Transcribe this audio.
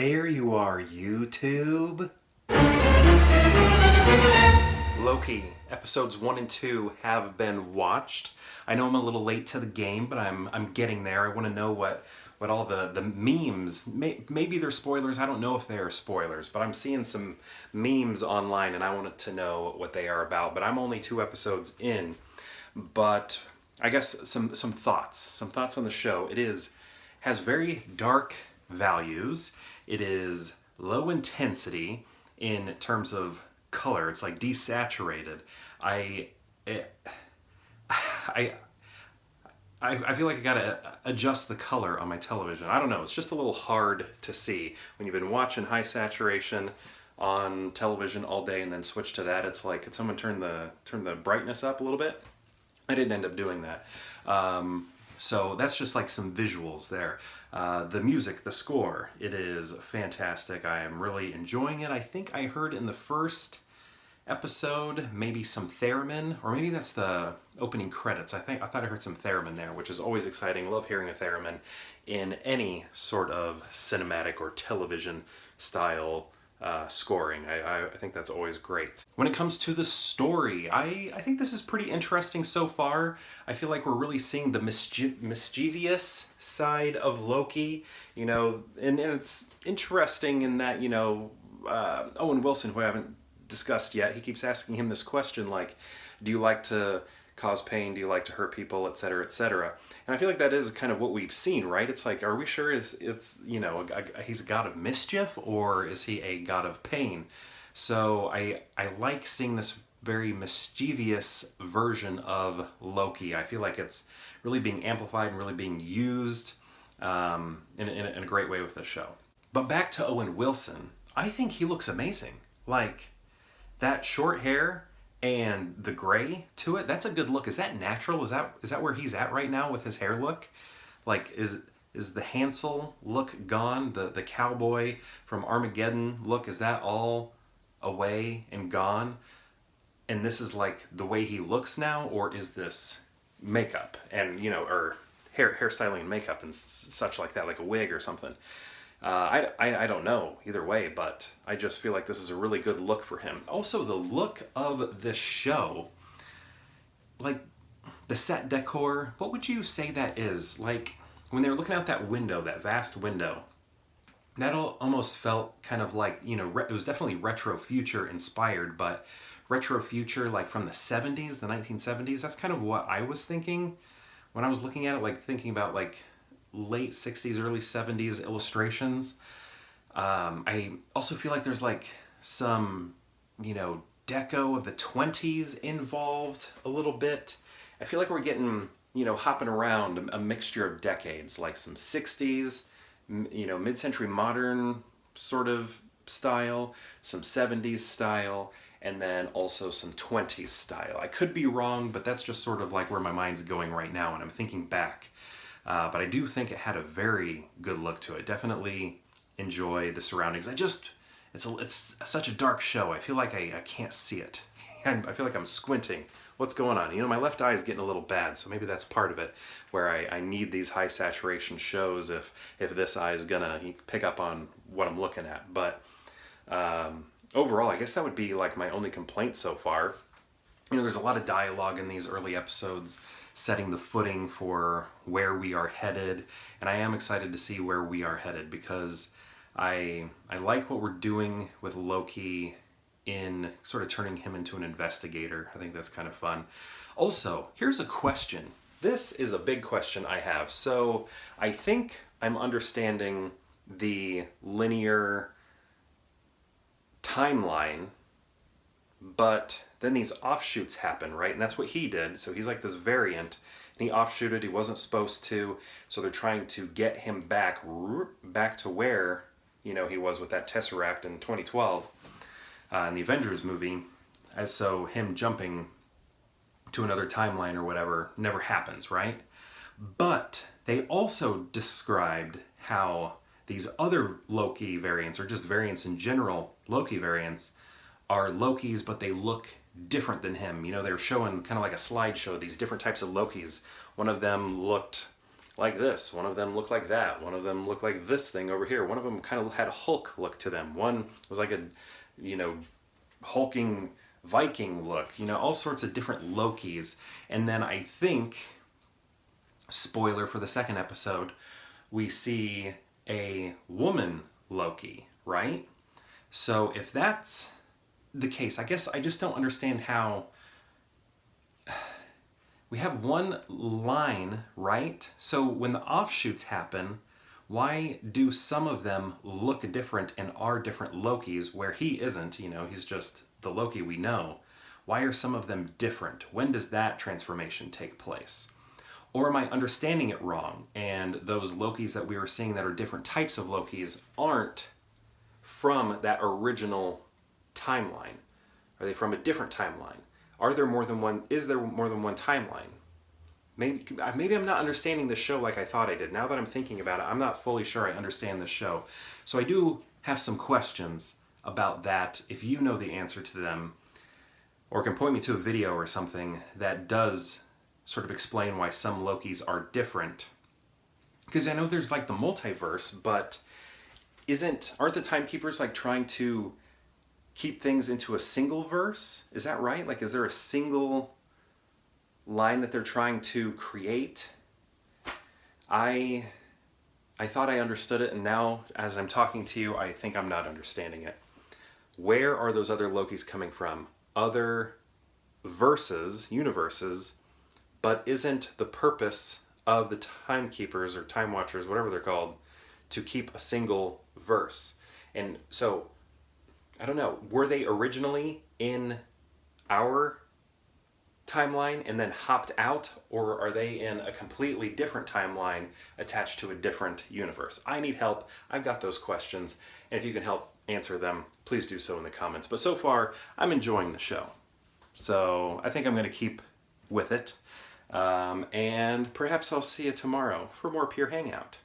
There you are, YouTube. Loki, episodes 1 and 2 have been watched. I know I'm a little late to the game, but I'm getting there. I want to know what all the memes, maybe they're spoilers, I don't know if they are spoilers, but I'm seeing some memes online and I wanted to know what they are about. But I'm only 2 episodes in, but I guess some thoughts on the show. Has very dark values. It is low intensity in terms of color. It's like desaturated. I feel like I gotta adjust the color on my television. I don't know. It's just a little hard to see when you've been watching high saturation on television all day and then switch to that. It's like, could someone turn the brightness up a little bit? I didn't end up doing that. So that's just like some visuals there. The music, the score, it is fantastic. I am really enjoying it. I think I heard in the first episode maybe some theremin, or maybe that's the opening credits. I thought I heard some theremin there, which is always exciting. Love hearing a theremin in any sort of cinematic or television style scoring. I think that's always great. When it comes to the story, I think this is pretty interesting so far. I feel like we're really seeing the mischievous side of Loki, and it's interesting in that, Owen Wilson, who I haven't discussed yet, he keeps asking him this question like, do you like to cause pain? Do you like to hurt people, etc., etc.? And I feel like that is kind of what we've seen, right? It's like, are we sure it's he's a god of mischief, or is he a god of pain? So I like seeing this very mischievous version of Loki. I feel like it's really being amplified and really being used in a great way with this show. But back to Owen Wilson, I think he looks amazing. Like, that short hair and the gray to it, that's a good look. Is that natural? Is that where he's at right now with his hair look? Like, is the Hansel look gone? The cowboy from Armageddon look, is that all away and gone? And this is like the way he looks now? Or is this makeup and, or hairstyling and makeup and such like that, like a wig or something? I don't know either way, but I just feel like this is a really good look for him. Also, the look of the show, like the set decor, what would you say that is? Like, when they were looking out that window, that vast window, that almost felt kind of like, it was definitely retro future inspired, but retro future like from the 70s, the 1970s. That's kind of what I was thinking when I was looking at it, like thinking about like late 60s, early 70s illustrations. I also feel like there's like some, deco of the 20s involved a little bit. I feel like we're getting, hopping around a mixture of decades, like some 60s, mid-century modern sort of style, some 70s style, and then also some 20s style. I could be wrong, but that's just sort of like where my mind's going right now, and I'm thinking back. But I do think it had a very good look to it. Definitely enjoy the surroundings. It's such a dark show. I feel like I can't see it. And I feel like I'm squinting. What's going on? My left eye is getting a little bad, so maybe that's part of it, where I need these high saturation shows if this eye is gonna pick up on what I'm looking at. But overall, I guess that would be like my only complaint so far. There's a lot of dialogue in these early episodes, setting the footing for where we are headed, and I am excited to see where we are headed, because I like what we're doing with Loki in sort of turning him into an investigator. I think that's kind of fun. Also, here's a question. This is a big question I have. So I think I'm understanding the linear timeline, but then these offshoots happen, right? And that's what he did. So he's like this variant, and he offshooted. He wasn't supposed to. So they're trying to get him back to where, he was with that Tesseract in 2012 in the Avengers movie. As so him jumping to another timeline or whatever never happens, right? But they also described how these other Loki variants, or just variants in general, Loki variants, are Lokis, but they look different than him. They were showing kind of like a slideshow, these different types of Lokis. One of them looked like this. One of them looked like that. One of them looked like this thing over here. One of them kind of had a Hulk look to them. One was like a, you know, hulking Viking look. You know, all sorts of different Lokis. And then I think, spoiler for the second episode, we see a woman Loki, right? So if that's the case, I guess I just don't understand how we have one line, right? So when the offshoots happen, why do some of them look different and are different Lokis where he isn't? You know, he's just the Loki we know. Why are some of them different? When does that transformation take place? Or am I understanding it wrong? And those Lokis that we were seeing that are different types of Lokis aren't from that original timeline? Are they from a different timeline? Are there more than one? Is there more than one timeline? Maybe I'm not understanding the show like I thought I did. Now that I'm thinking about it, I'm not fully sure I understand the show. So I do have some questions about that. If you know the answer to them, or can point me to a video or something that does sort of explain why some Lokis are different. Because I know there's like the multiverse, but aren't the timekeepers like trying to keep things into a single verse? Is that right? Like, is there a single line that they're trying to create? I thought I understood it, and now as I'm talking to you, I think I'm not understanding it. Where are those other Lokis coming from? Other universes, but isn't the purpose of the timekeepers or time watchers, whatever they're called, to keep a single verse? And so, I don't know, were they originally in our timeline and then hopped out, or are they in a completely different timeline attached to a different universe? I need help. I've got those questions, and if you can help answer them, please do so in the comments. But so far, I'm enjoying the show. So I think I'm going to keep with it. And perhaps I'll see you tomorrow for more Pure Hangout.